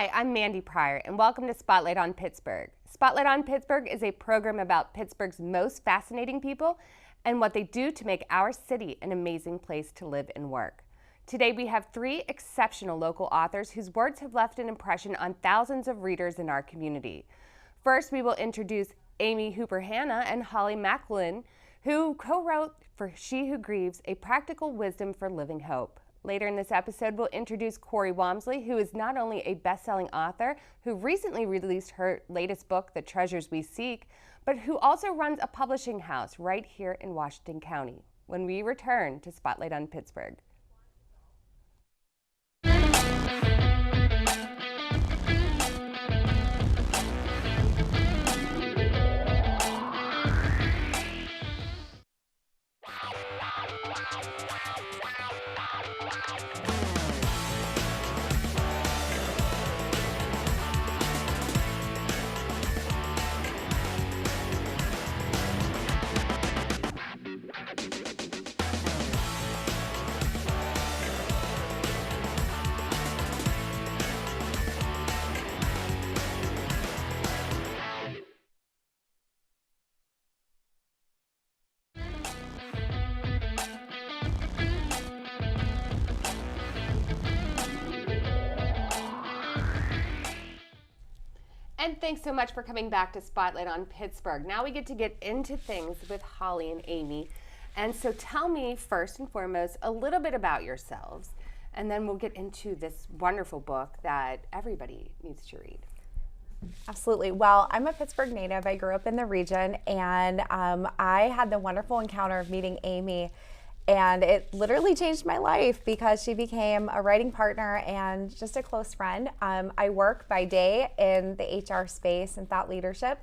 Hi, I'm Mandi Pryor, and welcome to Spotlight on Pittsburgh. Spotlight on Pittsburgh is a program about Pittsburgh's most fascinating people and what they do to make our city an amazing place to live and work. Today we have three exceptional local authors whose words have left an impression on thousands of readers in our community. First, we will introduce Amy Hooper Hanna and Holly McIlwain, who co-wrote for She Who Grieves, A Practical Wisdom for Living Hope. Later in this episode, we'll introduce Cori Wamsley, who is not only a best-selling author who recently released her latest book, The Treasures We Seek, but who also runs a publishing house right here in Washington County. When we return to Spotlight on Pittsburgh. And thanks so much for coming back to Spotlight on Pittsburgh. Now we get into things with Holly and Amy. And so tell me first and foremost a little bit about yourselves, and then we'll get into this wonderful book that everybody needs to read. Absolutely. Well, I'm a Pittsburgh native. I grew up in the region, and I had the wonderful encounter of meeting Amy. And it literally changed my life because she became a writing partner and just a close friend. I work by day in the HR space and thought leadership.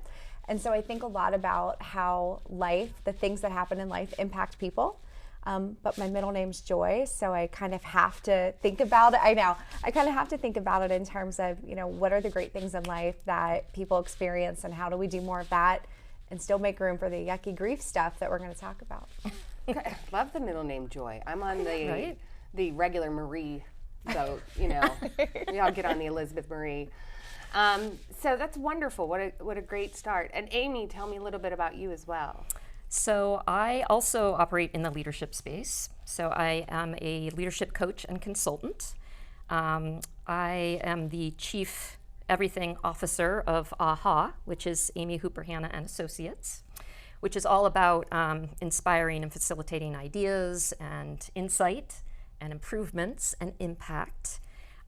And so I think a lot about how life, the things that happen in life, impact people. But my middle name's Joy, so I kind of have to think about it. I kind of have to think about it in terms of, what are the great things in life that people experience and how do we do more of that and still make room for the yucky grief stuff that we're going to talk about. I love the middle name Joy. I'm on the regular Marie boat, We all get on the Elizabeth Marie. So that's wonderful. What a great start. And Amy, tell me a little bit about you as well. So I also operate in the leadership space. So I am a leadership coach and consultant. I am the chief everything officer of AHA, which is Amy Hooper Hanna and Associates, which is all about inspiring and facilitating ideas and insight and improvements and impact.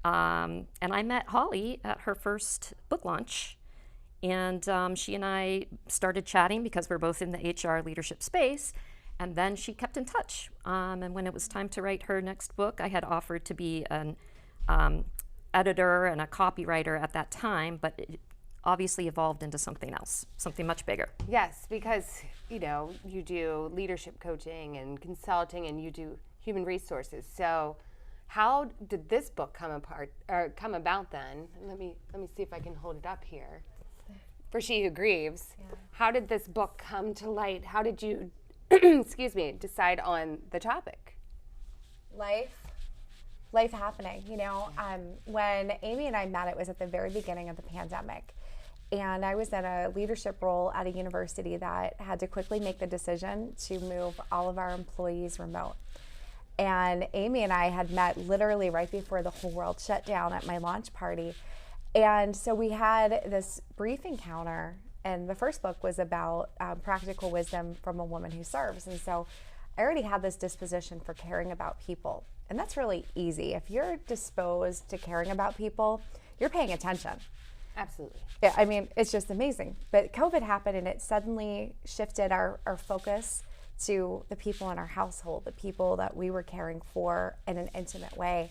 And I met Holly at her first book launch, and she and I started chatting because we're both in the HR leadership space, and then she kept in touch. And when it was time to write her next book, I had offered to be an editor and a copywriter at that time, but it obviously evolved into something else, something much bigger. Yes, because you do leadership coaching and consulting, and you do human resources. So, how did this book come about then? Let me see if I can hold it up here. For She Who Grieves, How did this book come to light? How did you, decide on the topic? Life happening. When Amy and I met, it was at the very beginning of the pandemic. And I was in a leadership role at a university that had to quickly make the decision to move all of our employees remote. And Amy and I had met literally right before the whole world shut down at my launch party. And so we had this brief encounter, and the first book was about practical wisdom from a woman who serves. And so I already had this disposition for caring about people. And that's really easy. If you're disposed to caring about people, you're paying attention. Absolutely. Yeah, it's just amazing. But COVID happened, and it suddenly shifted our focus to the people in our household, the people that we were caring for in an intimate way.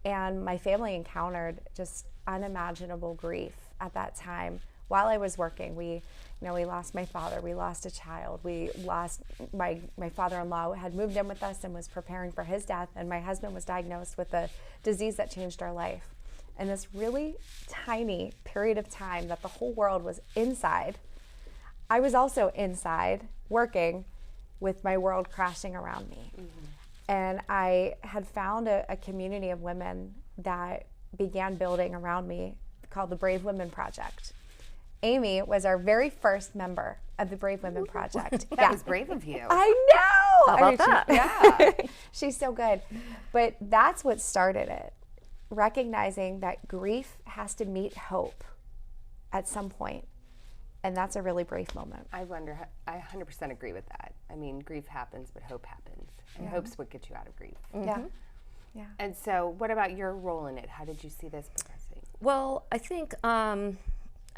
And my family encountered just unimaginable grief at that time. While I was working, we lost my father, we lost a child, we lost my father-in-law had moved in with us and was preparing for his death, and my husband was diagnosed with a disease that changed our life. And this really tiny period of time that the whole world was inside, I was also inside working with my world crashing around me. Mm-hmm. And I had found a community of women that began building around me called the Brave Women Project. Amy was our very first member of the Brave Women Project. That was brave of you. I know. How about that? Yeah. She's so good. But that's what started it. Recognizing that grief has to meet hope at some point. And that's a really brave moment. I 100% agree with that. I mean, grief happens, but hope happens. And hope's what gets you out of grief. Yeah. Yeah. And so what about your role in it? How did you see this progressing? Well, I think, I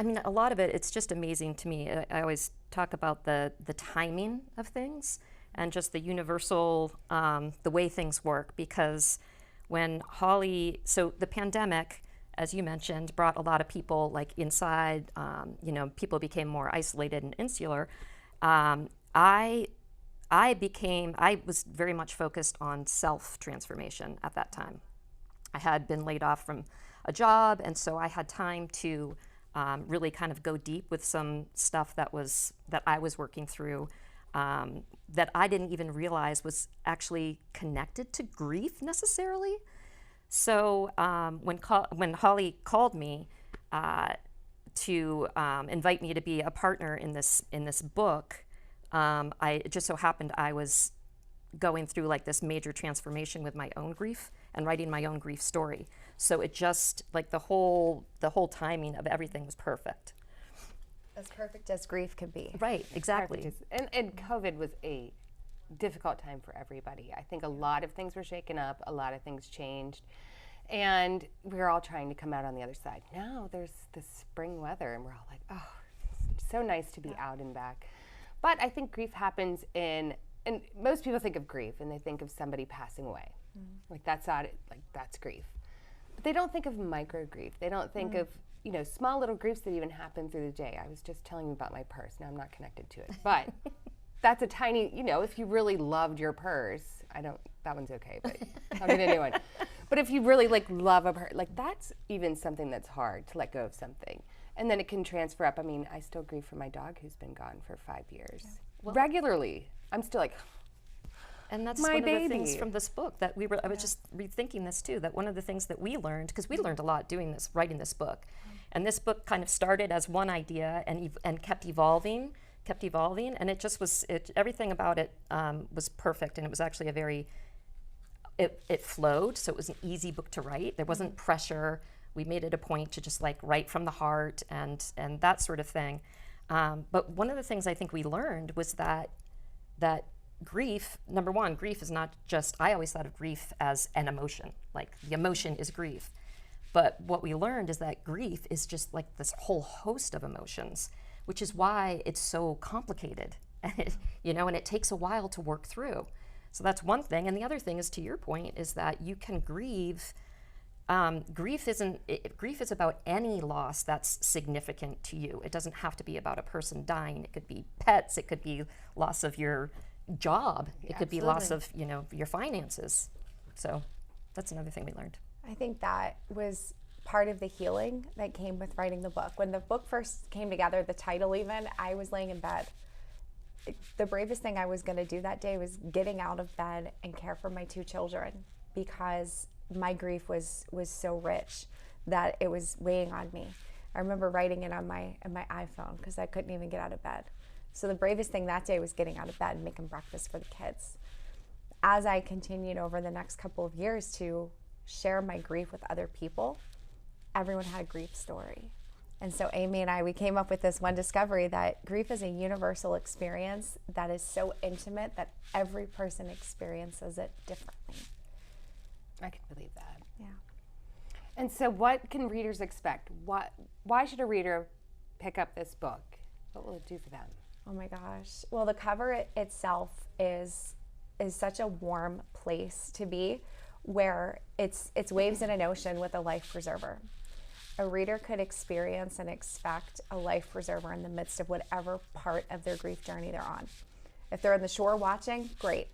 mean, a lot of it, it's just amazing to me. I always talk about the timing of things and just the universal, the way things work, because when Holly, so the pandemic, as you mentioned, brought a lot of people like inside, people became more isolated and insular. I was very much focused on self-transformation at that time. I had been laid off from a job, and so I had time to really kind of go deep with some stuff that I was working through that I didn't even realize was actually connected to grief necessarily. So when Holly called me to invite me to be a partner in this book, it just so happened I was going through like this major transformation with my own grief and writing my own grief story. So it just like the whole timing of everything was perfect. As perfect as grief can be. Right, exactly. And COVID was a difficult time for everybody. I think a lot of things were shaken up, a lot of things changed, and we're all trying to come out on the other side. Now there's this spring weather, and we're all like, oh, it's so nice to be out and back. But I think grief happens and most people think of grief and they think of somebody passing away. Like that's not it, like that's grief. But they don't think of micro grief. They don't think of, small little griefs that even happen through the day. I was just telling you about my purse. Now I'm not connected to it. But that's a tiny, if you really loved your purse, that one's okay, but I'll get a new one. But if you really love a purse, that's even something that's hard to let go of something. And then it can transfer up. I mean, I still grieve for my dog who's been gone for 5 years. Yeah. Well, regularly. I'm still like, and that's my one baby. of the things from this book that I was just rethinking this too, that one of the things that we learned, because we learned a lot writing this book. And this book kind of started as one idea and kept evolving, and it just was, everything about it was perfect, and it was actually it flowed, so it was an easy book to write. There wasn't pressure. We made it a point to just write from the heart and that sort of thing. But one of the things I think we learned was that grief, number one, grief is not just, I always thought of grief as an emotion, like the emotion is grief. But what we learned is that grief is just like this whole host of emotions, which is why it's so complicated, and it takes a while to work through. So that's one thing. And the other thing is, to your point, is that you can grieve. Grief is about any loss that's significant to you. It doesn't have to be about a person dying. It could be pets. It could be loss of your job. It could be loss of your finances. So that's another thing we learned. I think that was part of the healing that came with writing the book. When the book first came together, the title even, I was laying in bed. The bravest thing I was going to do that day was getting out of bed and care for my 2 children, because my grief was so rich that it was weighing on me. I remember writing it on my iPhone because I couldn't even get out of bed. So the bravest thing that day was getting out of bed and making breakfast for the kids. As I continued over the next couple of years to share my grief with other people, everyone had a grief story. And so Amy and we came up with this one discovery that grief is a universal experience that is so intimate that every person experiences it differently. I can believe that. Yeah. And so what can readers expect? Why should a reader pick up this book? What will it do for them? Oh my gosh. Well, the cover itself is such a warm place to be, where it's waves in an ocean with a life preserver. A reader could experience and expect a life preserver in the midst of whatever part of their grief journey they're on. If they're in the shore watching, great.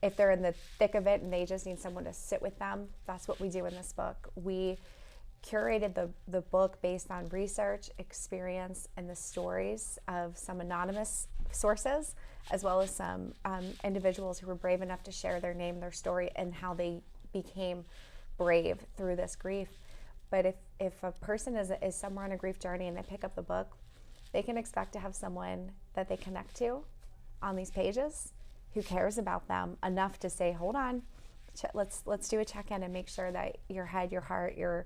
If they're in the thick of it and they just need someone to sit with them, that's what we do in this book. We curated the book based on research, experience, and the stories of some anonymous sources, as well as some individuals who were brave enough to share their name, their story, and how they became brave through this grief. But if a person is somewhere on a grief journey and they pick up the book, they can expect to have someone that they connect to on these pages who cares about them enough to say, hold on, let's do a check-in and make sure that your head, your heart, your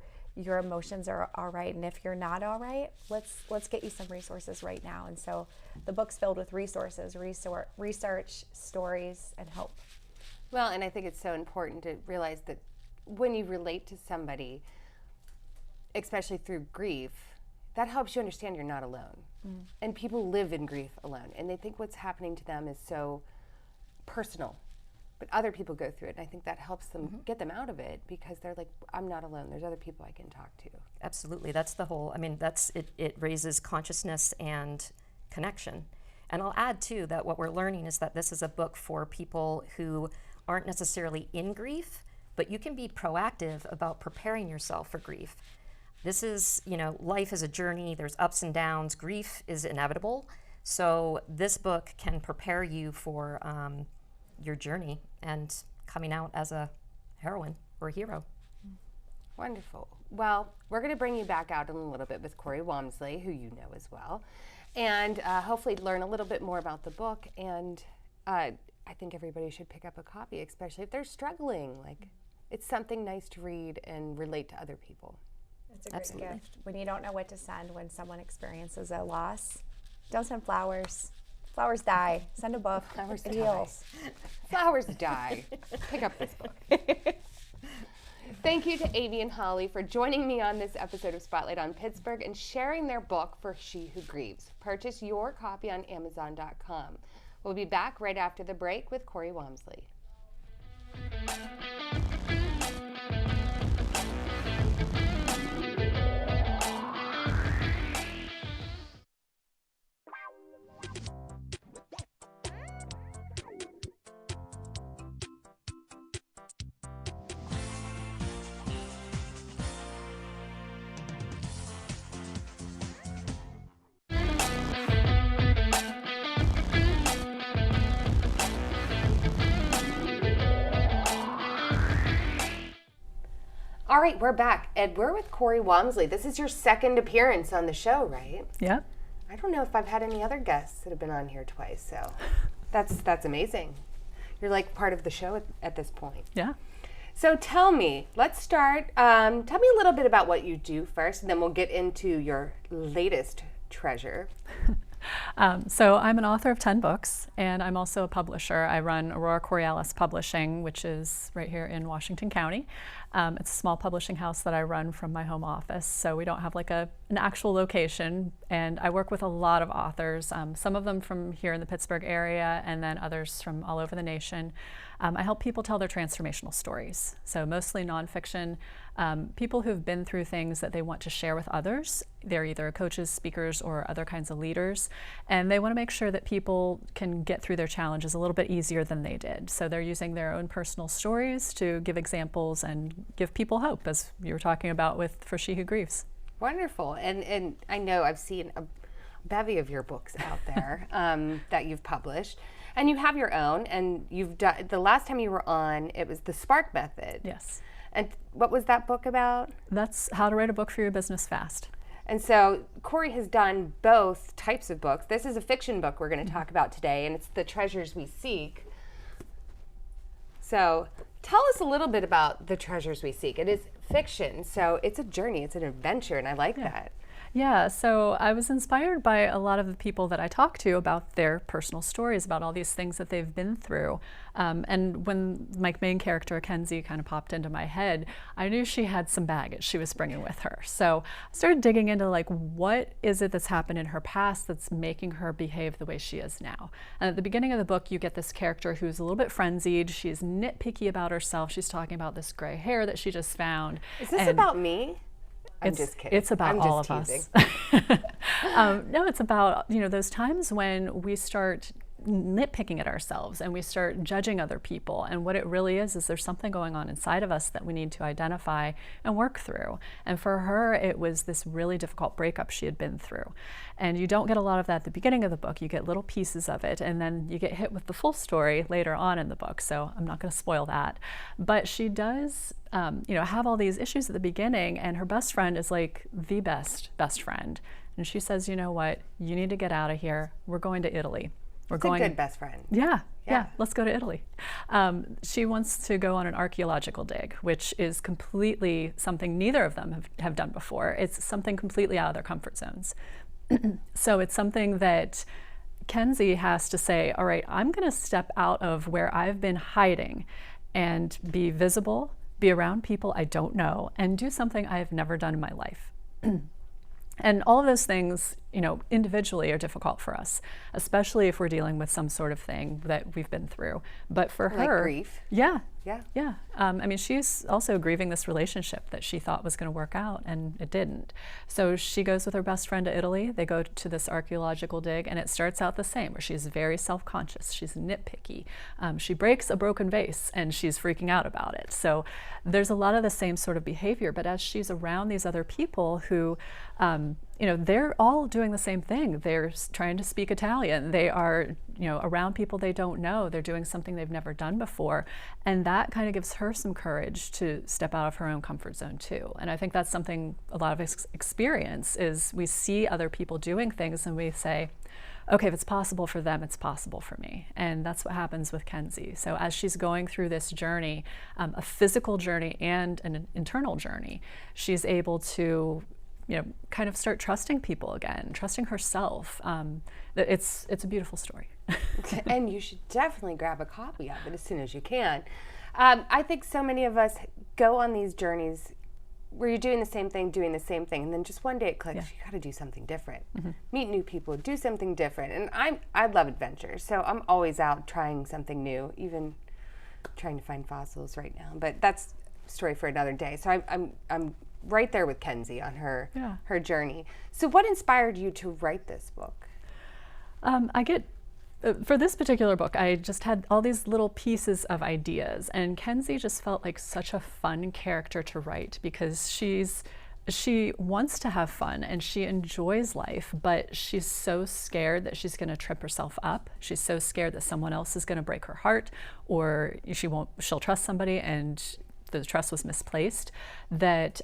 emotions are all right. And if you're not all right, let's get you some resources right now. And so the book's filled with resources, research, stories, and hope. Well, and I think it's so important to realize that when you relate to somebody, especially through grief, that helps you understand you're not alone. And people live in grief alone, and they think what's happening to them is so personal. But other people go through it, and I think that helps them get them out of it, because they're like, I'm not alone. There's other people I can talk to. Absolutely. That's the whole, I mean, it raises consciousness and connection. And I'll add, too, that what we're learning is that this is a book for people who aren't necessarily in grief, but you can be proactive about preparing yourself for grief. This is, life is a journey. There's ups and downs. Grief is inevitable. So this book can prepare you for your journey and coming out as a heroine or a hero. Wonderful. Well, we're going to bring you back out in a little bit with Cori Wamsley, who you know as well, and hopefully learn a little bit more about the book. And I think everybody should pick up a copy, especially if they're struggling. Like, it's something nice to read and relate to other people. It's a great gift. When you don't know what to send when someone experiences a loss, don't send flowers. Flowers die. Send a book. Flowers it die. heals. Flowers die. Pick up this book. Thank you to Amy and Holly for joining me on this episode of Spotlight on Pittsburgh and sharing their book for She Who Grieves. Purchase your copy on Amazon.com. We'll be back right after the break with Cori Wamsley. All right, we're back, and we're with Cori Wamsley. This is your second appearance on the show, right? Yeah. I don't know if I've had any other guests that have been on here twice, so that's amazing. You're like part of the show at this point. Yeah. So tell me, let's start. Tell me a little bit about what you do first, and then we'll get into your latest treasure. So I'm an author of 10 books, and I'm also a publisher. I run Aurora Coriolis Publishing, which is right here in Washington County. It's a small publishing house that I run from my home office, so we don't have like an actual location, and I work with a lot of authors, some of them from here in the Pittsburgh area, and then others from all over the nation. I help people tell their transformational stories, so mostly nonfiction, people who've been through things that they want to share with others. They're either coaches, speakers, or other kinds of leaders, and they want to make sure that people can get through their challenges a little bit easier than they did. So they're using their own personal stories to give examples and give people hope, as you were talking about for She Who Grieves. Wonderful. And I know I've seen a bevy of your books out there that you've published. And you have your own, and you've done, the last time you were on, it was the Spark Method. Yes. And what was that book about? That's how to write a book for your business fast. And so Cori has done both types of books. This is a fiction book we're going to talk about today, and it's The Treasures We Seek. So tell us a little bit about The Treasures We Seek. It is fiction, so it's a journey, it's an adventure, and I like that. Yeah, so I was inspired by a lot of the people that I talk to about their personal stories, about all these things that they've been through. And when my main character, Kenzie, kind of popped into my head, I knew she had some baggage she was bringing with her. So I started digging into like, what is it that's happened in her past that's making her behave the way she is now? And at the beginning of the book, you get this character who's a little bit frenzied. She's nitpicky about herself. She's talking about this gray hair that she just found. Is this about me? I'm just kidding. It's about all of us. No, it's about, those times when we start nitpicking at ourselves and we start judging other people. And what it really is there's something going on inside of us that we need to identify and work through. And for her, it was this really difficult breakup she had been through. And you don't get a lot of that at the beginning of the book. You get little pieces of it, and then you get hit with the full story later on in the book. So I'm not going to spoil that. But she does have all these issues at the beginning, and her best friend is like the best friend. And she says, you know what, you need to get out of here. We're going to Italy. We're going. A good best friend. Yeah, let's go to Italy. She wants to go on an archaeological dig, which is completely something neither of them have done before. It's something completely out of their comfort zones. So it's something that Kenzie has to say, all right, I'm going to step out of where I've been hiding and be visible, be around people I don't know, and do something I have never done in my life. And all of those things, individually are difficult for us, especially if we're dealing with some sort of thing that we've been through. But for her, like grief. Yeah. She's also grieving this relationship that she thought was going to work out, and it didn't. So she goes with her best friend to Italy. They go to this archaeological dig, and it starts out the same, where she's very self-conscious. She's nitpicky. She breaks a broken vase, and she's freaking out about it. So there's a lot of the same sort of behavior. But as she's around these other people who, they're all doing the same thing. They're trying to speak Italian. They are, around people they don't know. They're doing something they've never done before. And that kind of gives her some courage to step out of her own comfort zone too. And I think that's something a lot of us experience, is we see other people doing things and we say, okay, if it's possible for them, it's possible for me. And that's what happens with Kenzie. So as she's going through this journey, a physical journey and an internal journey, she's able to kind of start trusting people again, trusting herself. It's a beautiful story. And you should definitely grab a copy of it as soon as you can. I think so many of us go on these journeys where you're doing the same thing, and then just one day it clicks, you gotta do something different. Mm-hmm. Meet new people, do something different. And I love adventure, so I'm always out trying something new, even trying to find fossils right now. But that's a story for another day. So I'm right there with Kenzie on her journey. So what inspired you to write this book? For this particular book, I just had all these little pieces of ideas, and Kenzie just felt like such a fun character to write, because she wants to have fun and she enjoys life, but she's so scared that she's going to trip herself up. She's so scared that someone else is going to break her heart, or she'll trust somebody and the trust was misplaced, that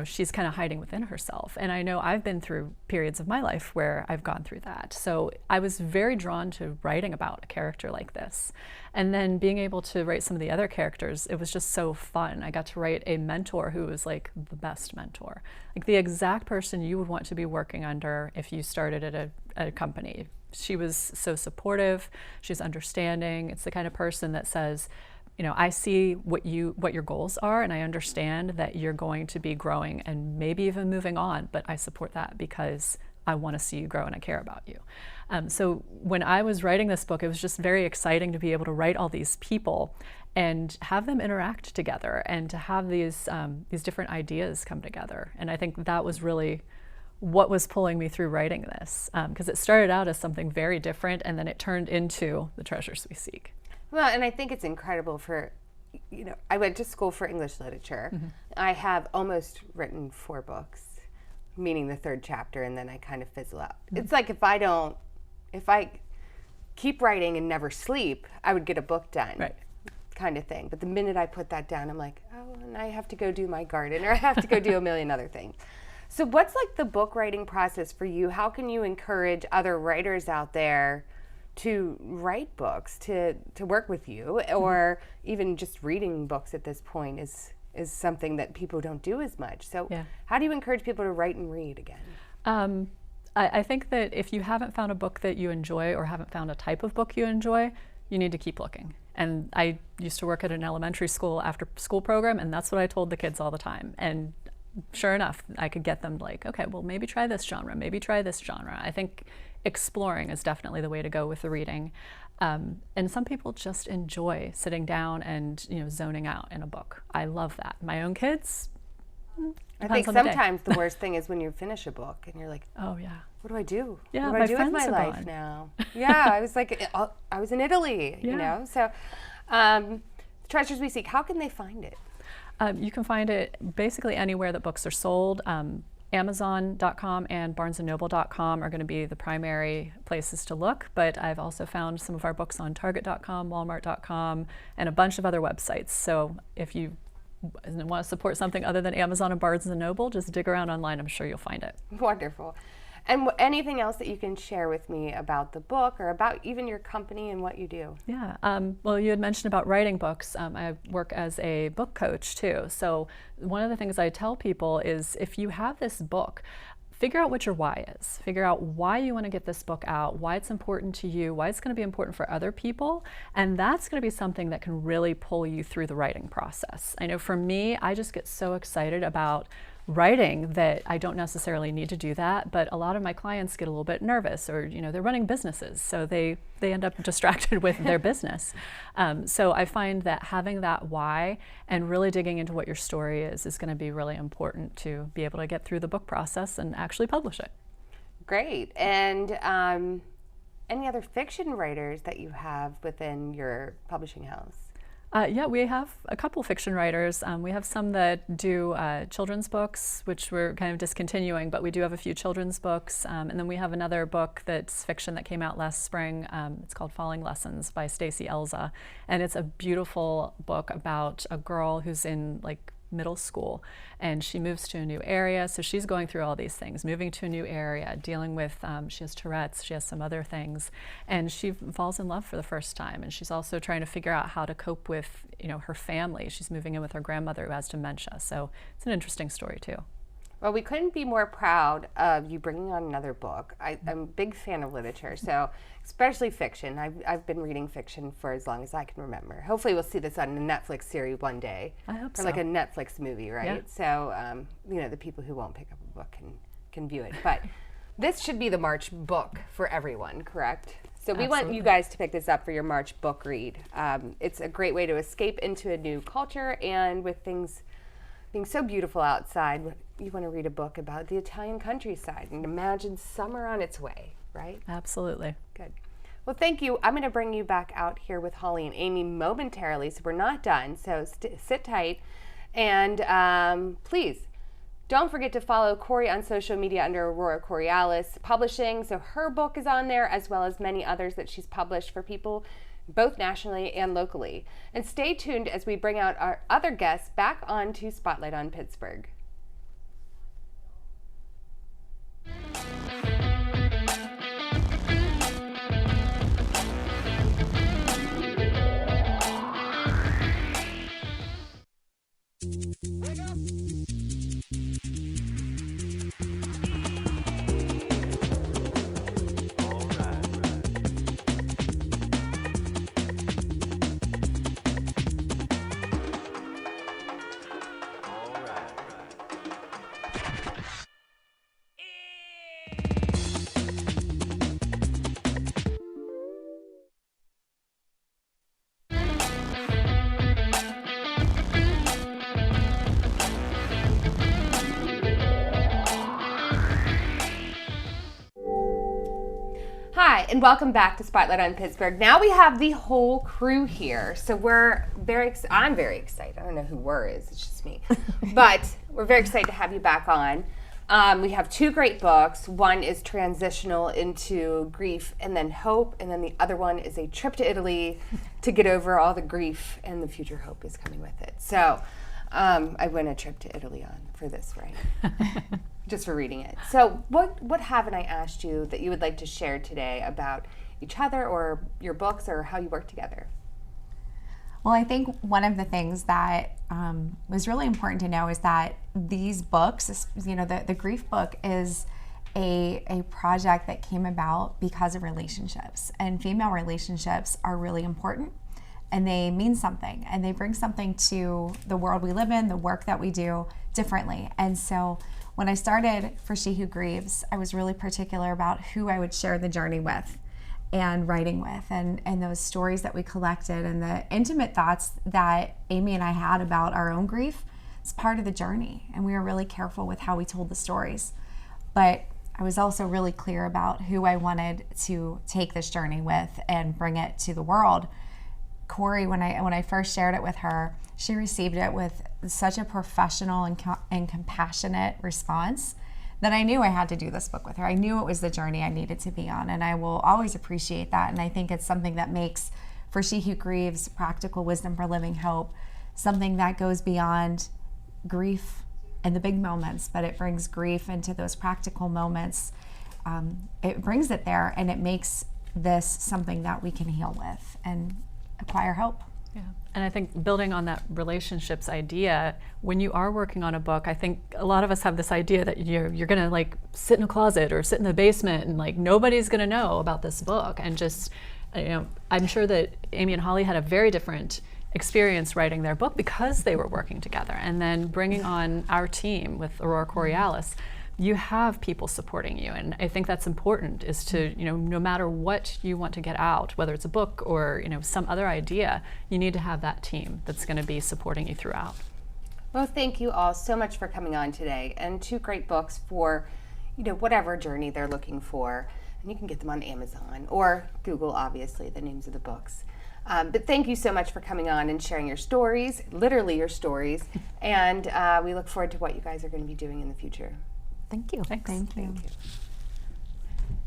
she's kind of hiding within herself. And I know I've been through periods of my life where I've gone through that. So I was very drawn to writing about a character like this. And then being able to write some of the other characters, it was just so fun. I got to write a mentor who was like the best mentor, like the exact person you would want to be working under if you started at a company. She was so supportive, she's understanding. It's the kind of person that says, I see what your goals are, and I understand that you're going to be growing and maybe even moving on, but I support that because I want to see you grow and I care about you. So when I was writing this book, it was just very exciting to be able to write all these people and have them interact together and to have these different ideas come together. And I think that was really what was pulling me through writing this, because it started out as something very different, and then it turned into The Treasures We Seek. Well, and I think it's incredible I went to school for English literature. Mm-hmm. I have almost written 4 books, meaning the 3rd chapter, and then I kind of fizzle out. Mm-hmm. It's like if I keep writing and never sleep, I would get a book done. Right. Kind of thing. But the minute I put that down, I'm like, and I have to go do my garden, or I have to go do a million other things. So what's like the book writing process for you? How can you encourage other writers out there to write books, to work with you, or even just reading books at this point is something that people don't do as much. So how do you encourage people to write and read again? I think that if you haven't found a book that you enjoy, or haven't found a type of book you enjoy, you need to keep looking. And I used to work at an elementary school after school program, and that's what I told the kids all the time. And sure enough, I could get them like, okay, well, maybe try this genre, maybe try this genre. I think exploring is definitely the way to go with the reading. And some people just enjoy sitting down and zoning out in a book. I love that. My own kids, I think Depends on the day. sometimes the worst thing is when you finish a book and you're like, Oh yeah. what do I do? Yeah, what do my I do with my friends are life gone. now? Yeah, I was like, I was in Italy, you Yeah. know? So, Treasures We Seek, how can they find it? You can find it basically anywhere that books are sold. Amazon.com and BarnesandNoble.com are going to be the primary places to look, but I've also found some of our books on Target.com, Walmart.com, and a bunch of other websites. So if you want to support something other than Amazon and Barnes and Noble, just dig around online. I'm sure you'll find it. Wonderful. And anything else that you can share with me about the book or about even your company and what you do? Yeah. Well, you had mentioned about writing books. I work as a book coach too. So one of the things I tell people is if you have this book, figure out what your why is. Figure out why you want to get this book out, why it's important to you, why it's going to be important for other people. And that's going to be something that can really pull you through the writing process. I know for me, I just get so excited about writing that I don't necessarily need to do that, but a lot of my clients get a little bit nervous, or they're running businesses, so they end up distracted with their business. So I find that having that why and really digging into what your story is going to be really important to be able to get through the book process and actually publish it. Great. And any other fiction writers that you have within your publishing house? Yeah, we have a couple fiction writers. We have some that do children's books, which we're kind of discontinuing, but we do have a few children's books. And then we have another book that's fiction that came out last spring. It's called Falling Lessons by Stacey Elza. And it's a beautiful book about a girl who's in middle school, and she moves to a new area. So she's going through all these things, moving to a new area, dealing with, she has Tourette's, she has some other things, and she falls in love for the first time. And she's also trying to figure out how to cope with, her family. She's moving in with her grandmother who has dementia. So it's an interesting story too. Well, we couldn't be more proud of you bringing on another book. I'm a big fan of literature, so especially fiction. I've been reading fiction for as long as I can remember. Hopefully we'll see this on a Netflix series one day. I hope or so. like a Netflix movie, right? Yeah. So, the people who won't pick up a book can view it. But this should be the March book for everyone, correct? So we want you guys to pick this up for your March book read. It's a great way to escape into a new culture, and with things being so beautiful outside, you want to read a book about the Italian countryside and imagine summer on its way, right? Absolutely. Good. Well, thank you. I'm going to bring you back out here with Holly and Amy momentarily, so we're not done. So sit tight. And please, don't forget to follow Cori on social media under Aurora Coriolis Publishing. So her book is on there, as well as many others that she's published for people both nationally and locally. And stay tuned as we bring out our other guests back onto Spotlight on Pittsburgh. Hi, and welcome back to Spotlight on Pittsburgh. Now we have the whole crew here, so I'm very excited. I don't know who "we're" is, it's just me. But we're very excited to have you back on. We have two great books. One is Transitional into Grief and then Hope, and then the other one is A Trip to Italy to get over all the grief and the future hope is coming with it. So I went a trip to Italy on for this, right? Just for reading it. So what haven't I asked you that you would like to share today about each other or your books or how you work together? Well, I think one of the things that was really important to know is that these books, the grief book is a project that came about because of relationships, and female relationships are really important, and they mean something, and they bring something to the world we live in, the work that we do differently. And so when I started for She Who Grieves, I was really particular about who I would share the journey with and writing with, and those stories that we collected and the intimate thoughts that Amy and I had about our own grief it's part of the journey, and we were really careful with how we told the stories. But I was also really clear about who I wanted to take this journey with and bring it to the world. Cori, when I first shared it with her, she received it with such a professional and compassionate response that I knew I had to do this book with her. I knew it was the journey I needed to be on, and I will always appreciate that. And I think it's something that makes, for She Who Grieves, Practical Wisdom for Living Hope, something that goes beyond grief and the big moments, but it brings grief into those practical moments. It brings it there, and it makes this something that we can heal with and acquire hope. Yeah. And I think building on that relationships idea, when you are working on a book, I think a lot of us have this idea that you're going to like sit in a closet or sit in the basement and like nobody's going to know about this book. And just, I'm sure that Amy and Holly had a very different experience writing their book because they were working together. And then bringing on our team with Aurora Coriolis, you have people supporting you, and I think that's important, is to, no matter what you want to get out, whether it's a book or some other idea, you need to have that team that's going to be supporting you throughout. Well, thank you all so much for coming on today, and 2 great books for whatever journey they're looking for, and you can get them on Amazon or Google, obviously, the names of the books. But thank you so much for coming on and sharing your stories, literally your stories, and we look forward to what you guys are going to be doing in the future. Thank you. Thanks. Thank you.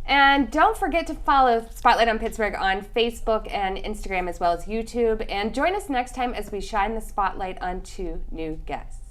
And don't forget to follow Spotlight on Pittsburgh on Facebook and Instagram, as well as YouTube. And join us next time as we shine the spotlight on 2 new guests.